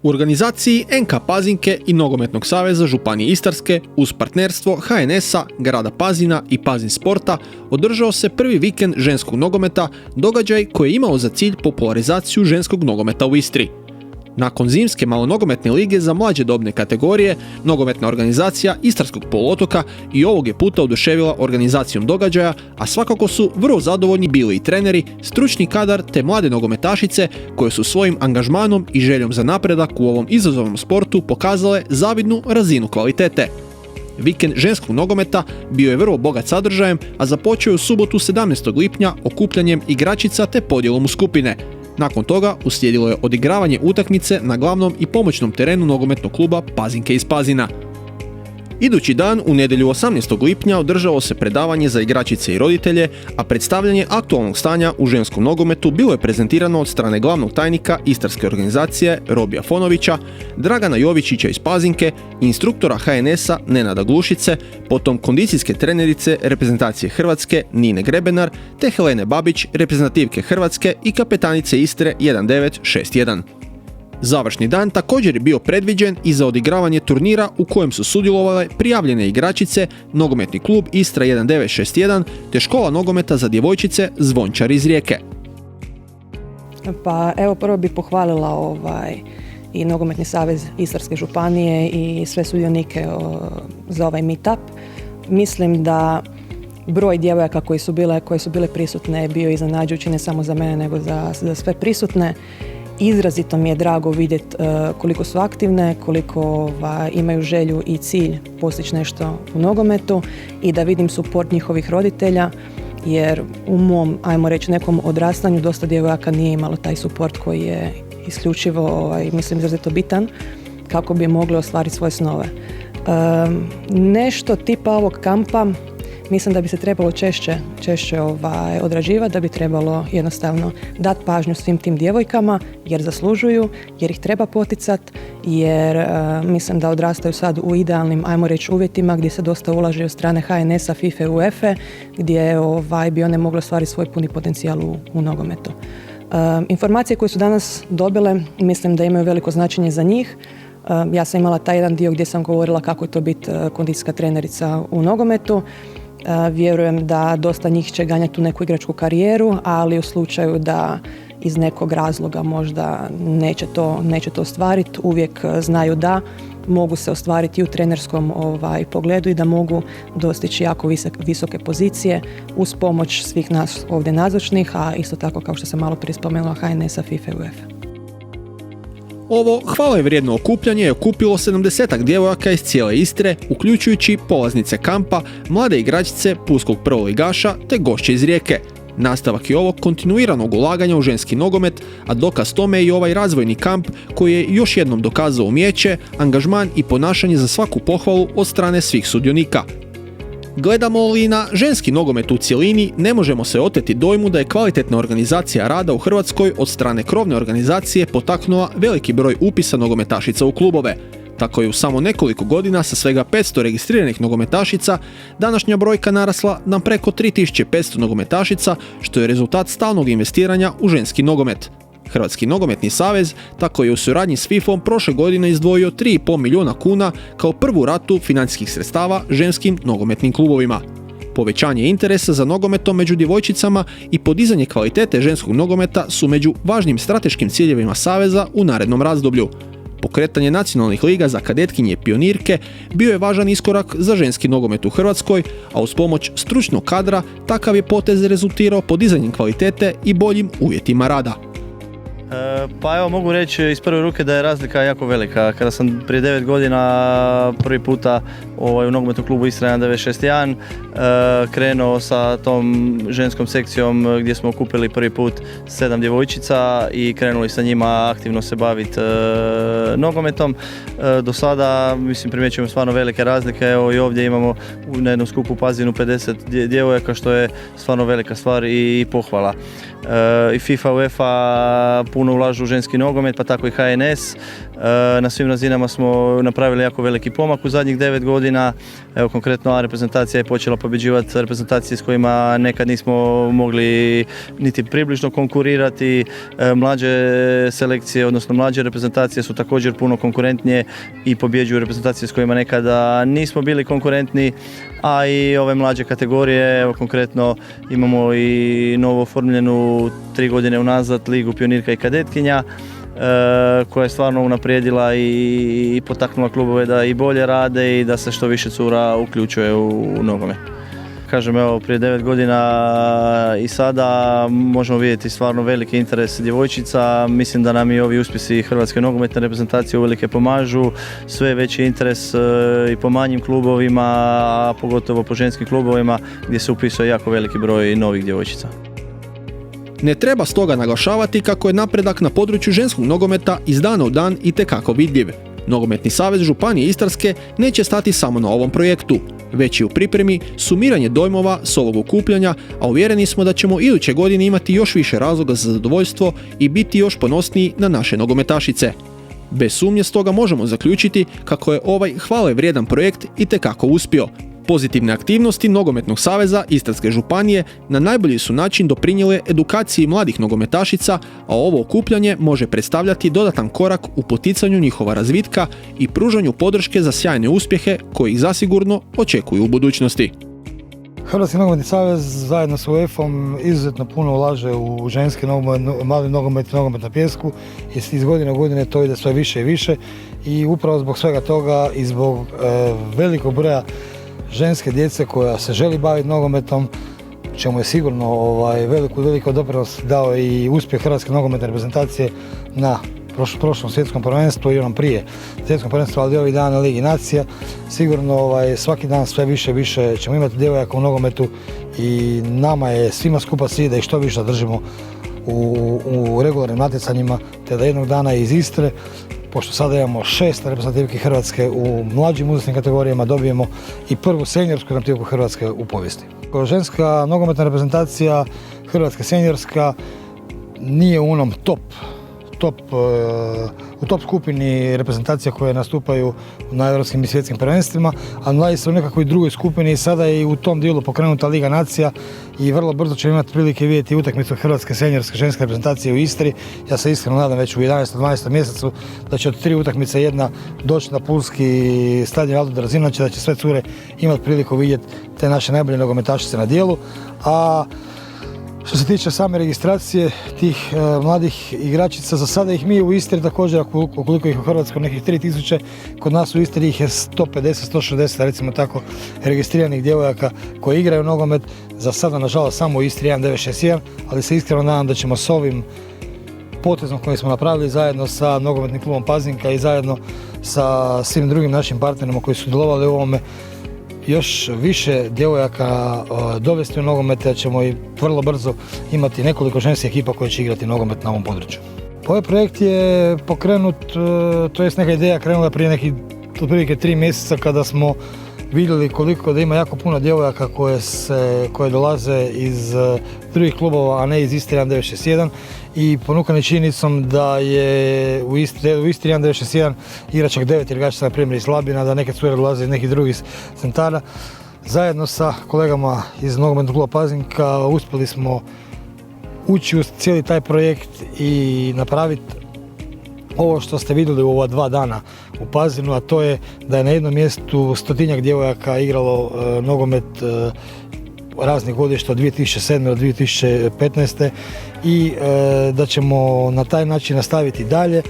U organizaciji NK Pazinke i Nogometnog saveza Županije Istarske uz partnerstvo HNS-a, grada Pazina i Pazin sporta održao se prvi vikend ženskog nogometa, događaj koji je imao za cilj popularizaciju ženskog nogometa u Istri. Nakon zimske malonogometne lige za mlađe dobne kategorije, nogometna organizacija Istarskog poluotoka i ovog je puta oduševila organizacijom događaja, a svakako su vrlo zadovoljni bili i treneri, stručni kadar te mlade nogometašice koje su svojim angažmanom i željom za napredak u ovom izazovnom sportu pokazale zavidnu razinu kvalitete. Vikend ženskog nogometa bio je vrlo bogat sadržajem, a započeo je u subotu 17. lipnja okupljanjem igračica te podjelom u skupine. Nakon toga uslijedilo je odigravanje utakmice na glavnom i pomoćnom terenu nogometnog kluba Pazinke iz Pazina. Idući dan, u nedjelju 18. lipnja, održalo se predavanje za igračice i roditelje, a predstavljanje aktualnog stanja u ženskom nogometu bilo je prezentirano od strane glavnog tajnika Istarske organizacije Robija Fonovića, Dragana Jovičića iz Pazinke, instruktora HNS-a Nenada Glušice, potom kondicijske trenerice reprezentacije Hrvatske Nine Grebenar te Helene Babić, reprezentativke Hrvatske i kapetanice Istre 1961. Završni dan također je bio predviđen i za odigravanje turnira u kojem su sudjelovale prijavljene igračice Nogometni klub Istra 1961 te škola nogometa za djevojčice Zvončar iz Rijeke. Pa evo, prvo bih pohvalila i Nogometni savez Istarske županije i sve sudionike za ovaj meetup. Mislim da broj djevojaka koje su bile prisutne je bio iznenađujući ne samo za mene nego za sve prisutne. Izrazito mi je drago vidjeti koliko su aktivne, koliko imaju želju i cilj postići nešto u nogometu i da vidim suport njihovih roditelja, jer u mom, ajmo reći, nekom odrastanju dosta djevojaka nije imalo taj suport koji je isključivo, mislim, izrazito bitan kako bi mogli ostvariti svoje snove. Nešto tipa ovog kampa mislim da bi se trebalo češće odrađivati, da bi trebalo jednostavno dati pažnju svim tim djevojkama jer zaslužuju, jer ih treba poticati, jer mislim da odrastaju sad u idealnim, ajmo reći, uvjetima gdje se dosta ulaže od strane HNS-a, FIFA i UEFA, gdje bi one mogle ostvariti svoj puni potencijal u nogometu. Informacije koje su danas dobile mislim da imaju veliko značenje za njih. Ja sam imala taj jedan dio gdje sam govorila kako je to biti kondicijska trenerica u nogometu. Vjerujem da dosta njih će ganjati u neku igračku karijeru, ali u slučaju da iz nekog razloga možda neće to ostvariti, uvijek znaju da mogu se ostvariti i u trenerskom pogledu i da mogu dostići jako visoke pozicije uz pomoć svih nas ovdje nazočnih, a isto tako, kao što sam malo prije spomenula, HNS-a, FIFA i UEFA. Ovo hvale vrijedno okupljanje je okupilo 70-ak djevojaka iz cijele Istre, uključujući polaznice kampa, mlade igračice pulskog prvoligaša te gošće iz Rijeke. Nastavak je ovog kontinuiranog ulaganja u ženski nogomet, a dokaz tome je i ovaj razvojni kamp koji je još jednom dokazao umijeće, angažman i ponašanje za svaku pohvalu od strane svih sudionika. Gledamo li na ženski nogomet u cjelini, ne možemo se oteti dojmu da je kvalitetna organizacija rada u Hrvatskoj od strane krovne organizacije potaknula veliki broj upisa nogometašica u klubove. Tako je u samo nekoliko godina sa svega 500 registriranih nogometašica današnja brojka narasla na preko 3500 nogometašica, što je rezultat stalnog investiranja u ženski nogomet. Hrvatski nogometni savez tako je u suradnji s FIFA-om prošle godine izdvojio 3,5 milijuna kuna kao prvu ratu financijskih sredstava ženskim nogometnim klubovima. Povećanje interesa za nogometom među djevojčicama i podizanje kvalitete ženskog nogometa su među važnim strateškim ciljevima saveza u narednom razdoblju. Pokretanje nacionalnih liga za kadetkinje i pionirke bio je važan iskorak za ženski nogomet u Hrvatskoj, a uz pomoć stručnog kadra takav je potez rezultirao podizanjem kvalitete i boljim uvjetima rada. Pa evo, mogu reći iz prve ruke da je razlika jako velika. Kada sam prije 9 godina prvi puta u nogometnom klubu Istra 1961 krenuo sa tom ženskom sekcijom gdje smo okupili prvi put 7 djevojčica i krenuli sa njima aktivno se baviti nogometom. Do sada, mislim, primjećujemo stvarno velike razlike. Evo i ovdje imamo na jednom skupu u Pazinu 50 djevojaka, što je stvarno velika stvar i pohvala. I FIFA, UEFA puno ulažu u ženski nogomet, pa tako i HNS. Na svim razinama smo napravili jako veliki pomak u zadnjih 9 godina. Evo konkretno A reprezentacija je počela pobjeđivati reprezentacije s kojima nekad nismo mogli niti približno konkurirati. Mlađe selekcije, odnosno mlađe reprezentacije su također puno konkurentnije i pobjeđuju reprezentacije s kojima nekada nismo bili konkurentni, a i ove mlađe kategorije, evo konkretno imamo i novo oformljenu 3 godine unazad Ligu pionirka i kadetkinja, koja je stvarno unaprijedila i potaknula klubove da i bolje rade i da se što više cura uključuje u nogomet. Kažem, evo, prije 9 godina i sada možemo vidjeti stvarno veliki interes djevojčica. Mislim da nam i ovi uspjesi Hrvatske nogometne reprezentacije uvelike pomažu. Sve veći interes i po manjim klubovima, a pogotovo po ženskim klubovima gdje se upisuje jako veliki broj novih djevojčica. Ne treba stoga naglašavati kako je napredak na području ženskog nogometa iz dana u dan itekako vidljiv. Nogometni savez Županije Istarske neće stati samo na ovom projektu, već i u pripremi sumiranje dojmova s ovog okupljanja, a uvjereni smo da ćemo iduće godine imati još više razloga za zadovoljstvo i biti još ponosniji na naše nogometašice. Bez sumnje stoga možemo zaključiti kako je ovaj hvale vrijedan projekt itekako uspio. Pozitivne aktivnosti Nogometnog saveza Istarske županije na najbolji su način doprinijele edukaciji mladih nogometašica, a ovo okupljanje može predstavljati dodatan korak u poticanju njihova razvitka i pružanju podrške za sjajne uspjehe koji ih zasigurno očekuju u budućnosti. Hrvatski nogometni savez zajedno s UEFA-om izuzetno puno ulaže u ženski nogomet, mali nogomet, nogomet na pijesku i iz godine u godine to ide sve više i više i upravo zbog svega toga i zbog velikog broja ženske djece koja se želi baviti nogometom, čemu je sigurno veliko doprinos dao i uspjeh Hrvatske nogometne reprezentacije na prošlom svjetskom prvenstvu i onom prije svjetskom prvenstvu, ali i ovih dana Ligi nacija. Sigurno svaki dan sve više i više ćemo imati djevojaka u nogometu i nama je svima skupa cilj da ih što više držimo u regularnim natjecanjima, te da jednog dana iz Istre, pošto sada imamo 6 reprezentativki Hrvatske u mlađim uzrasnim kategorijama, dobijemo i prvu seniorsku reprezentativku Hrvatske u povijesti. Ženska nogometna reprezentacija Hrvatska senjorska nije u onom u top skupini reprezentacija koje nastupaju na europskim i svjetskim prvenstvima, a nalazi se u nekakvoj drugoj skupini i sada je i u tom dijelu pokrenuta Liga nacija i vrlo brzo ćemo imati prilike vidjeti utakmicu Hrvatske senjorske ženske reprezentacije u Istri. Ja se iskreno nadam već u 11. 12. mjesecu da će od 3 utakmice jedna doći na pulski stadion Aldo Drazinović, da će sve cure imati priliku vidjeti te naše najbolje nogometašice na dijelu. A što se tiče same registracije tih mladih igračica, za sada ih mi u Istri također, ukoliko ih u Hrvatskoj nekih 3000, kod nas u Istri ih je 150, 160, recimo tako, registriranih djevojaka koji igraju nogomet. Za sada, nažalost, samo u Istri 1961, ali se iskreno nadam da ćemo s ovim potezom koji smo napravili zajedno sa nogometnim klubom Pazinka i zajedno sa svim drugim našim partnerima koji su sudjelovali u ovome, još više djevojaka dovesti u nogomet, da ćemo i vrlo brzo imati nekoliko ženskih ekipa koje će igrati nogomet na ovom području. Ovaj projekt je pokrenut, to jest neka ideja krenula prije nekih otprilike 3 mjeseca kada smo vidjeli koliko da ima jako puno djevojaka koje dolaze iz drugih klubova, a ne iz Istre 1961 i ponukani činjenicom da je u Istri 1961 igračak 9 igračica, na primjer iz Labina, da neke cure dolaze iz nekih drugih centara. Zajedno sa kolegama iz nogometnog kluba Pazinka uspjeli smo ući u cijeli taj projekt i napraviti ovo što ste vidjeli u ova 2 dana u Pazinu, a to je da je na jednom mjestu 100-tinjak djevojaka igralo nogomet raznih godišta od 2007. do 2015. i da ćemo na taj način nastaviti dalje.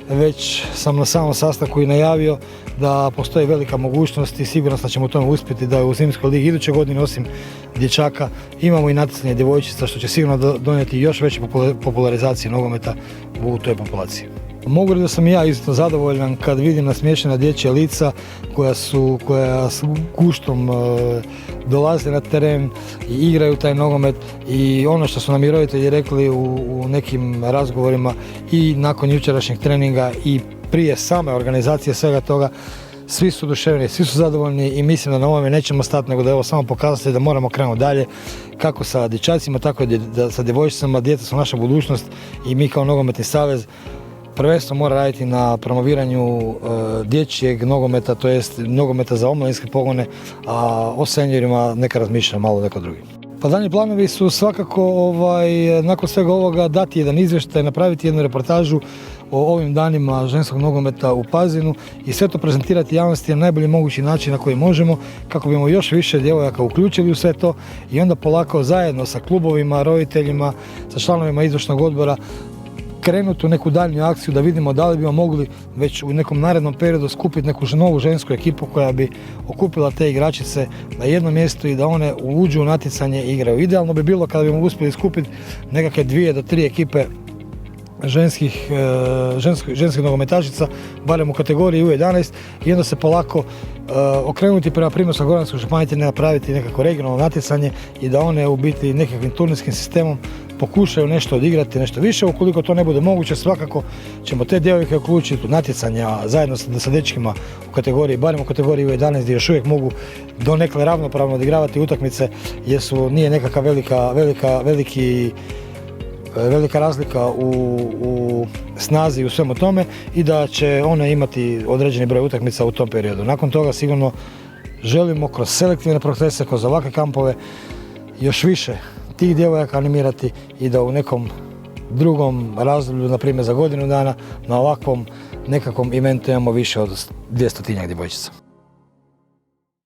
Već sam na samom sastanku i najavio da postoji velika mogućnost i sigurno da ćemo u tome uspjeti da u Zimskoj ligi iduće godine osim dječaka imamo i natjecanje djevojčica, što će sigurno donijeti još veće popularizacije nogometa u toj populaciji. Mogu reći da sam i ja izuzetno zadovoljan kad vidim nasmiješena dječja lica koja s guštom dolaze na teren i igraju taj nogomet, i ono što su nam i roditelji rekli u nekim razgovorima i nakon jučerašnjeg treninga i prije same organizacije svega toga, svi su oduševljeni, svi su zadovoljni i mislim da na ovome nećemo stati, nego da je ovo samo pokazati da moramo krenuti dalje, kako sa dječacima, tako i sa djevojčicama. Djeca su naša budućnost i mi kao Nogometni savez prvenstveno mora raditi na promoviranju dječjeg nogometa, to jest nogometa za omladinske pogone, a o seniorima neka razmišlja malo neko drugi. Pa daljnji planovi su svakako nakon svega ovoga dati jedan izvještaj, napraviti jednu reportažu o ovim danima ženskog nogometa u Pazinu i sve to prezentirati javnosti na najbolji mogući način na koji možemo, kako bismo još više djevojaka uključili u sve to i onda polako zajedno sa klubovima, roditeljima, sa članovima izvršnog odbora krenuti u neku daljnju akciju da vidimo da li bi mogli već u nekom narednom periodu skupiti neku novu žensku ekipu koja bi okupila te igračice na jedno mjesto i da one uđu u natjecanje i igraju. Idealno bi bilo kada bi uspjeli skupiti nekakve 2 do 3 ekipe ženskih nogometašica, barem u kategoriji U11 i onda se polako okrenuti prema Primorsko-goranskoj županiji, ne napraviti nekako regionalno natjecanje i da one u biti nekakvim turnirskim sistemom pokušaju nešto odigrati, nešto više. Ukoliko to ne bude moguće, svakako ćemo te djevojke uključiti u natjecanja zajedno sa dečkima u kategoriji, barem u kategoriji U11 gdje još uvijek mogu donekle ravnopravno odigravati utakmice jer nije nekakva velika razlika u snazi i u svemu tome i da će one imati određeni broj utakmica u tom periodu. Nakon toga sigurno želimo kroz selektivne procese, kroz ovakve kampove još više tih djevojaka animirati i da u nekom drugom razdoblju, na primjer za godinu dana, na ovakvom nekakvom eventu imamo više od 200 djevojčica.